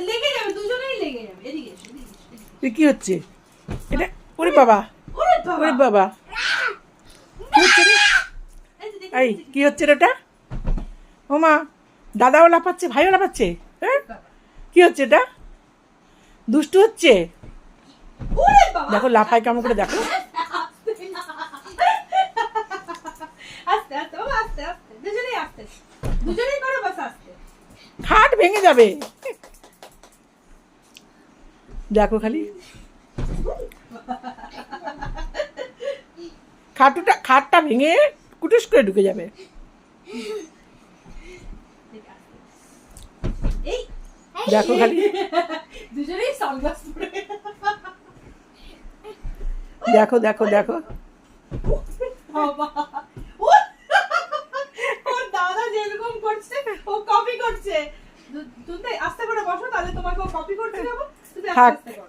লেগে যাবে, দুজনেই লেগে যাবে। এদিকে এসো, এদিকে এসো। কি হচ্ছে এটা? ওরে বাবা, ওরে বাবা, ওরে বাবা, কি হচ্ছে রে? এই যে দেখো, এই কি হচ্ছে রে ওটা? ও মা, দাদাও লাফাচ্ছে, ভাইও লাফাচ্ছে, হ্যাঁ? কি হচ্ছে এটা? দুষ্টু হচ্ছে। ওরে বাবা, দেখো লাফায় কেমন করে, দেখো। আস্তে আস্তে বাবা, আস্তে আস্তে, দুজনেই আস্তে, দুজনেই করো বাস আস্তে। খাট ভেঙে যাবে। দেখো খালি খাটটা ভেঙে কুটুস করে ঢুকে যাবে। এই দেখো খালি, দুজনেই সানগ্লাস পরে। দেখো দেখো দেখো। বাবা, ওর দাদা যেরকম করছে ও কপি করছে। তুমি আস্তে করে বসো, তাহলে তোমাকে ও কপি করতে দেবো। তুমি আস্তে থাক। আস্তে করো।